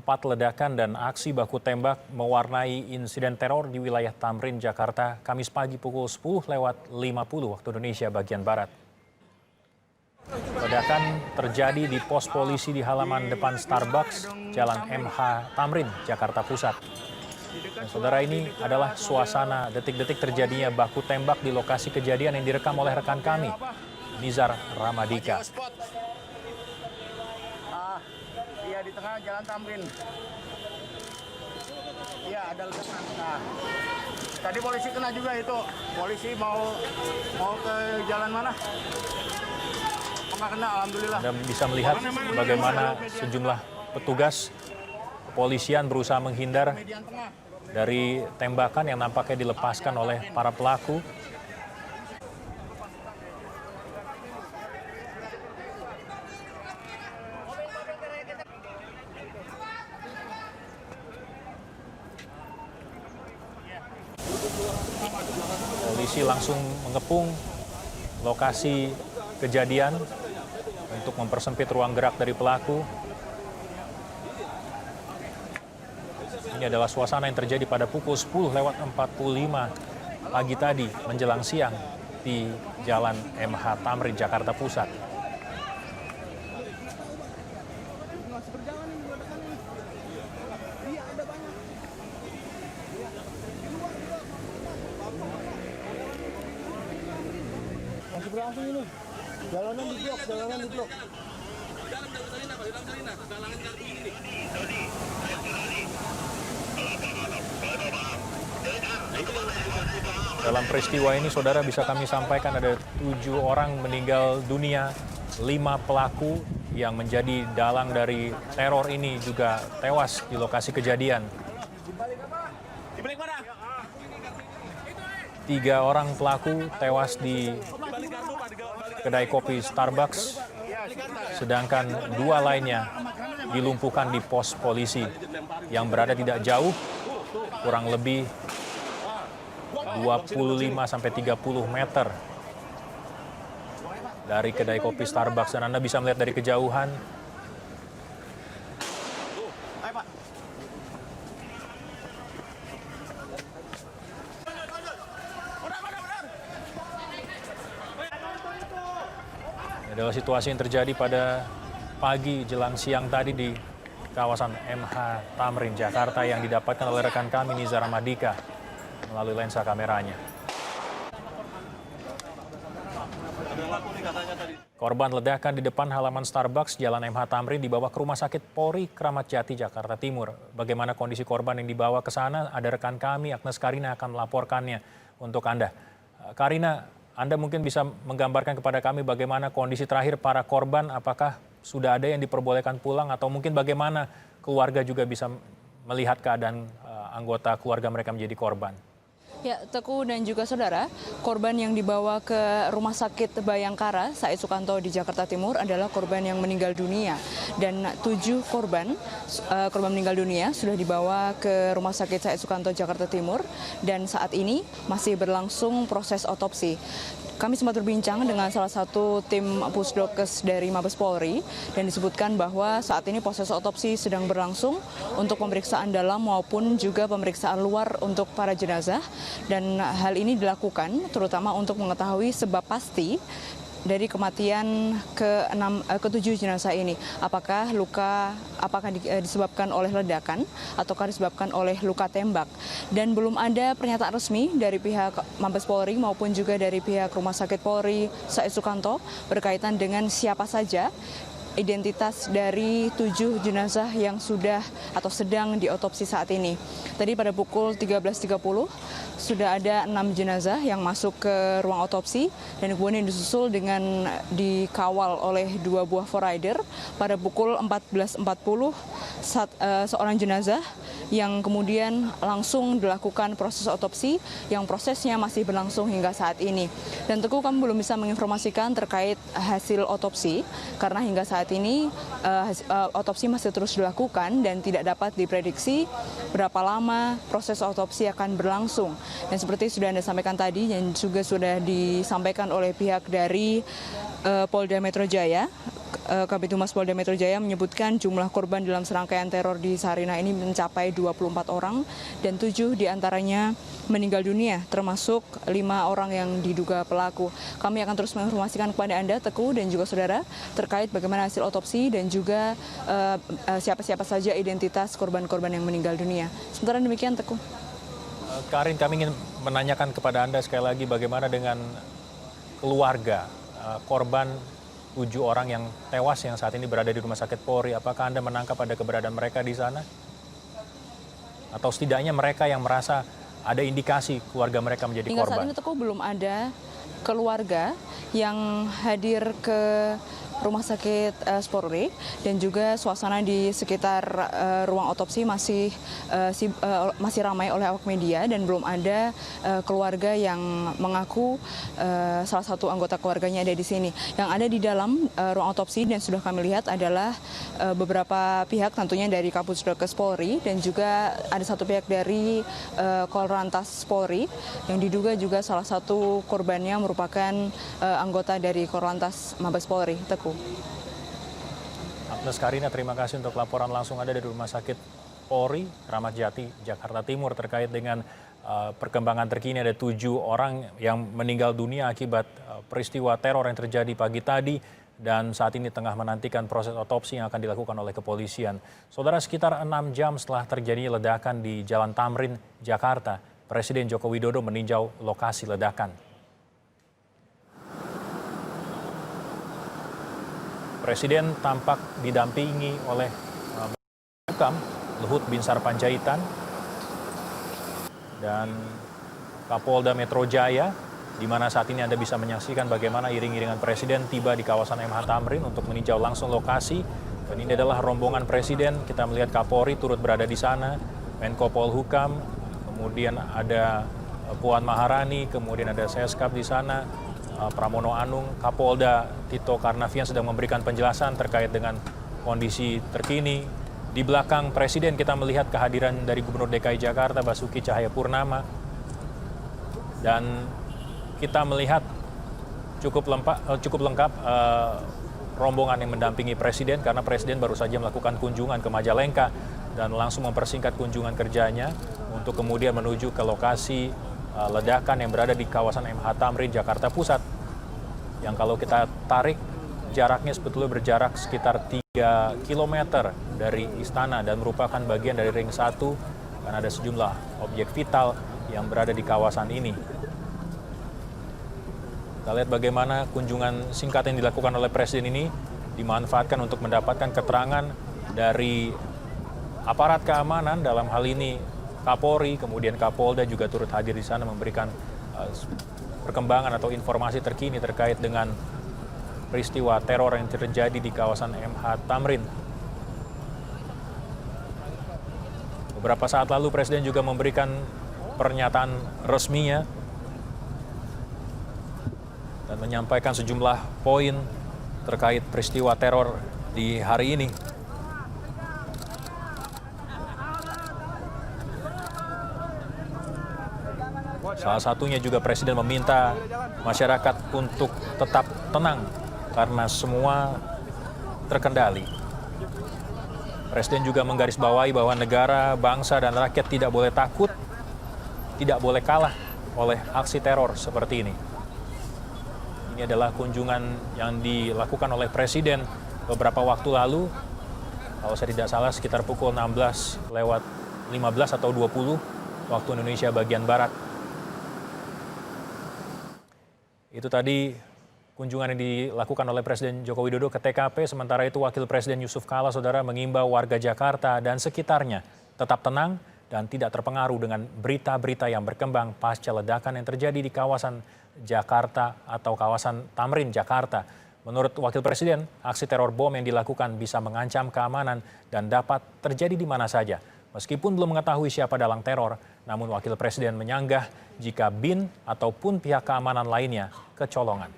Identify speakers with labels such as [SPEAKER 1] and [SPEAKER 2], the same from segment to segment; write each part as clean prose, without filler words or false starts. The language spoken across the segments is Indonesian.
[SPEAKER 1] 4 ledakan dan aksi baku tembak mewarnai insiden teror di wilayah Tamrin, Jakarta, Kamis pagi pukul 10.50 waktu Indonesia bagian Barat. Ledakan terjadi di pos polisi di halaman depan Starbucks, Jalan MH Tamrin, Jakarta Pusat. Dan saudara, ini adalah suasana detik-detik terjadinya baku tembak di lokasi kejadian yang direkam oleh rekan kami, Nizar Ramadika.
[SPEAKER 2] Iya, di tengah Jalan Tamrin. Iya, ada ledakan. Nah, tadi polisi kena juga itu. Polisi mau ke jalan mana? Nggak kena, alhamdulillah.
[SPEAKER 1] Anda bisa melihat bagaimana sejumlah petugas kepolisian berusaha menghindar dari tembakan yang nampaknya dilepaskan oleh para pelaku. Polisi langsung mengepung lokasi kejadian untuk mempersempit ruang gerak dari pelaku. Ini adalah suasana yang terjadi pada pukul 10.45 pagi tadi menjelang siang di Jalan MH Tamrin, Jakarta Pusat.
[SPEAKER 3] Masih berlangsung ini. Jalanan di blok.
[SPEAKER 1] Dalam peristiwa ini, saudara, bisa kami sampaikan ada 7 orang meninggal dunia, 5 pelaku yang menjadi dalang dari teror ini juga tewas di lokasi kejadian. 3 orang pelaku tewas di kedai kopi Starbucks, sedangkan 2 lainnya dilumpuhkan di pos polisi yang berada tidak jauh, kurang lebih 25-30 meter dari kedai kopi Starbucks. Dan Anda bisa melihat dari kejauhan adalah situasi yang terjadi pada pagi jelang siang tadi di kawasan MH Tamrin, Jakarta, yang didapatkan oleh rekan kami Nizar Ramadika melalui lensa kameranya. Korban ledakan di depan halaman Starbucks Jalan MH Tamrin dibawa ke Rumah Sakit Polri Kramat Jati, Jakarta Timur. Bagaimana kondisi korban yang dibawa ke sana? Ada rekan kami, Agnes Karina, akan melaporkannya untuk Anda. Karina, Anda mungkin bisa menggambarkan kepada kami bagaimana kondisi terakhir para korban, apakah sudah ada yang diperbolehkan pulang atau mungkin bagaimana keluarga juga bisa melihat keadaan anggota keluarga mereka menjadi korban?
[SPEAKER 4] Ya, Teguh dan juga saudara, korban yang dibawa ke Rumah Sakit Bayangkara Said Sukanto di Jakarta Timur adalah korban yang meninggal dunia. Dan 7 korban meninggal dunia sudah dibawa ke Rumah Sakit Said Sukanto Jakarta Timur dan saat ini masih berlangsung proses otopsi. Kami sempat berbincang dengan salah satu tim Pusdokes dari Mabes Polri dan disebutkan bahwa saat ini proses otopsi sedang berlangsung untuk pemeriksaan dalam maupun juga pemeriksaan luar untuk para jenazah, dan hal ini dilakukan terutama untuk mengetahui sebab pasti dari kematian ke-7 jenazah ini. Apakah disebabkan oleh ledakan ataukah disebabkan oleh luka tembak. Dan belum ada pernyataan resmi dari pihak Mabes Polri maupun juga dari pihak Rumah Sakit Polri Said Sukanto berkaitan dengan siapa saja identitas dari 7 jenazah yang sudah atau sedang diotopsi saat ini. Tadi pada pukul 13.30 sudah ada 6 jenazah yang masuk ke ruang otopsi dan kemudian disusul dengan dikawal oleh 2 buah forrider. Pada pukul 14.40 seorang jenazah yang kemudian langsung dilakukan proses otopsi yang prosesnya masih berlangsung hingga saat ini. Dan tentu kami belum bisa menginformasikan terkait hasil otopsi karena hingga saat ini otopsi masih terus dilakukan dan tidak dapat diprediksi berapa lama proses otopsi akan berlangsung. Dan seperti sudah Anda sampaikan tadi dan juga sudah disampaikan oleh pihak dari Polda Metro Jaya, Kabid Humas Polda Metro Jaya menyebutkan jumlah korban dalam serangkaian teror di Sarinah ini mencapai 24 orang dan 7 diantaranya meninggal dunia, termasuk 5 orang yang diduga pelaku. Kami akan terus menginformasikan kepada Anda, Teguh, dan juga saudara terkait bagaimana hasil otopsi dan juga siapa-siapa saja identitas korban-korban yang meninggal dunia. Sementara demikian, Teguh.
[SPEAKER 1] Karin, kami ingin menanyakan kepada Anda sekali lagi bagaimana dengan keluarga korban 7 orang yang tewas yang saat ini berada di Rumah Sakit Polri. Apakah Anda menangkap ada keberadaan mereka di sana? Atau setidaknya mereka yang merasa ada indikasi keluarga mereka menjadi
[SPEAKER 4] Hingga
[SPEAKER 1] korban?
[SPEAKER 4] saat ini, Teguh, belum ada keluarga yang hadir ke Rumah Sakit Polri dan juga suasana di sekitar ruang otopsi masih ramai oleh awak media dan belum ada keluarga yang mengaku salah satu anggota keluarganya ada di sini. Yang ada di dalam ruang otopsi dan sudah kami lihat adalah beberapa pihak, tentunya dari Kapusdokes Polri dan juga ada satu pihak dari Korlantas Polri yang diduga juga salah satu korbannya merupakan anggota dari Korlantas Mabes Polri. Teguh.
[SPEAKER 1] Agnes Karina, terima kasih untuk laporan langsung Anda dari Rumah Sakit Polri, Kramat Jati, Jakarta Timur terkait dengan perkembangan terkini. Ada 7 orang yang meninggal dunia akibat peristiwa teror yang terjadi pagi tadi dan saat ini tengah menantikan proses otopsi yang akan dilakukan oleh kepolisian. Saudara, sekitar 6 jam setelah terjadinya ledakan di Jalan Tamrin, Jakarta, Presiden Joko Widodo meninjau lokasi ledakan. Presiden tampak didampingi oleh Hukam, Luhut Binsar Panjaitan, dan Kapolda Metro Jaya, di mana saat ini Anda bisa menyaksikan bagaimana iring-iringan Presiden tiba di kawasan MH Tamrin untuk meninjau langsung lokasi. Dan ini adalah rombongan Presiden, kita melihat Kapolri turut berada di sana, Menko Polhukam, kemudian ada Puan Maharani, kemudian ada Seskap di sana, Pramono Anung, Kapolda Tito Karnavian sedang memberikan penjelasan terkait dengan kondisi terkini. Di belakang Presiden kita melihat kehadiran dari Gubernur DKI Jakarta Basuki Cahayapurnama. Dan kita melihat cukup lengkap rombongan yang mendampingi Presiden karena Presiden baru saja melakukan kunjungan ke Majalengka dan langsung mempersingkat kunjungan kerjanya untuk kemudian menuju ke lokasi ledakan yang berada di kawasan MH Tamrin, Jakarta Pusat. Yang kalau kita tarik jaraknya sebetulnya berjarak sekitar 3 km dari istana dan merupakan bagian dari ring 1 karena ada sejumlah objek vital yang berada di kawasan ini. Kita lihat bagaimana kunjungan singkat yang dilakukan oleh Presiden ini dimanfaatkan untuk mendapatkan keterangan dari aparat keamanan, dalam hal ini Kapolri, kemudian Kapolda juga turut hadir di sana memberikan perkembangan atau informasi terkini terkait dengan peristiwa teror yang terjadi di kawasan MH Tamrin. Beberapa saat lalu Presiden juga memberikan pernyataan resminya dan menyampaikan sejumlah poin terkait peristiwa teror di hari ini. Salah satunya juga Presiden meminta masyarakat untuk tetap tenang karena semua terkendali. Presiden juga menggarisbawahi bahwa negara, bangsa, dan rakyat tidak boleh takut, tidak boleh kalah oleh aksi teror seperti ini. Ini adalah kunjungan yang dilakukan oleh Presiden beberapa waktu lalu, kalau saya tidak salah sekitar pukul 16:15 atau 20 waktu Indonesia bagian Barat. Itu tadi kunjungan yang dilakukan oleh Presiden Joko Widodo ke TKP. Sementara itu Wakil Presiden Yusuf Kala, saudara, mengimbau warga Jakarta dan sekitarnya tetap tenang dan tidak terpengaruh dengan berita-berita yang berkembang pasca ledakan yang terjadi di kawasan Jakarta atau kawasan Tamrin, Jakarta. Menurut Wakil Presiden, aksi teror bom yang dilakukan bisa mengancam keamanan dan dapat terjadi di mana saja. Meskipun belum mengetahui siapa dalang teror, namun Wakil Presiden menyanggah jika BIN ataupun pihak keamanan lainnya kecolongan.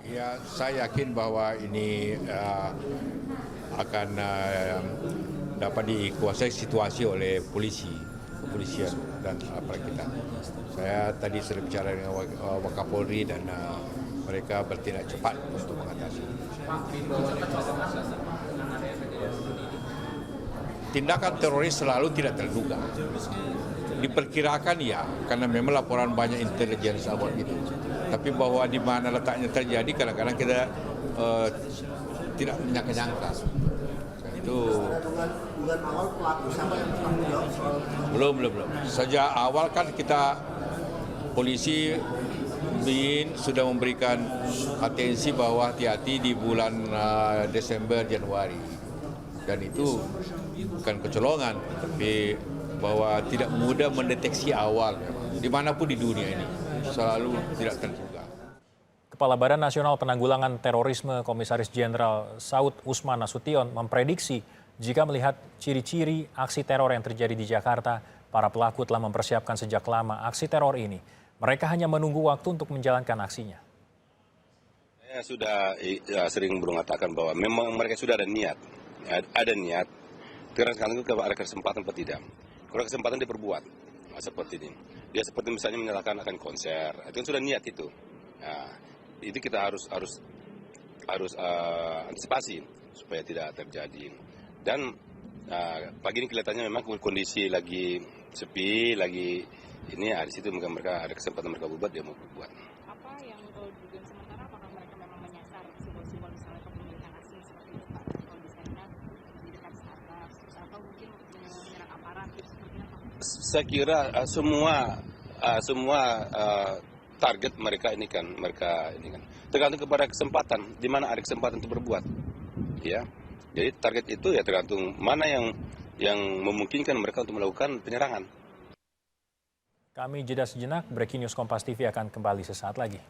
[SPEAKER 5] Ya, saya yakin bahwa ini akan dapat dikuasai situasi oleh kepolisian dan aparat kita. Saya tadi sudah bicara dengan Wakapolri dan mereka bertindak cepat untuk mengatasi. Tindakan teroris selalu tidak terduga. Diperkirakan ya, karena memang laporan banyak intelijen about itu. Tapi bahwa di mana letaknya terjadi, kadang-kadang kita tidak menyangka-nyangka. Itu
[SPEAKER 3] dugaan awal pelaku siapa yang bertanggung jawab soal
[SPEAKER 5] belum. Sejak awal kan kita polisi BIN sudah memberikan atensi bahwa hati-hati di bulan Desember Januari, dan itu bukan kecolongan, tapi bahwa tidak mudah mendeteksi awal memang. Dimanapun di dunia ini selalu tidak terduga.
[SPEAKER 1] Kepala Badan Nasional Penanggulangan Terorisme Komisaris Jenderal Saud Usman Nasution memprediksi jika melihat ciri-ciri aksi teror yang terjadi di Jakarta, para pelaku telah mempersiapkan sejak lama aksi teror ini. Mereka hanya menunggu waktu untuk menjalankan aksinya.
[SPEAKER 6] Saya sudah sering mengatakan bahwa memang mereka sudah ada niat. Terus sekarang itu ada kesempatan atau tidak. Kalau kesempatan diperbuat seperti ini. Dia seperti misalnya menyalakan akan konser, itu kan sudah niat itu. Nah, itu kita harus antisipasi supaya tidak terjadi. Dan pagi ini kelihatannya memang kondisi lagi sepi, lagi ini di situ mereka ada kesempatan mereka berbuat, dia mau berbuat.
[SPEAKER 7] Apa yang dugaan sementara, apakah mereka memang menyasar simbol-simbol misalnya kepemilikan asing seperti itu Pak? Kalau bisa ingat di dekat Starbucks, atau mungkin menyerang aparat gitu seperti apa?
[SPEAKER 6] Saya kira semua target mereka ini kan tergantung kepada kesempatan, di mana ada kesempatan untuk berbuat, ya. Jadi target itu ya tergantung mana yang memungkinkan mereka untuk melakukan penyerangan.
[SPEAKER 1] Kami jeda sejenak, Breaking News Kompas TV akan kembali sesaat lagi.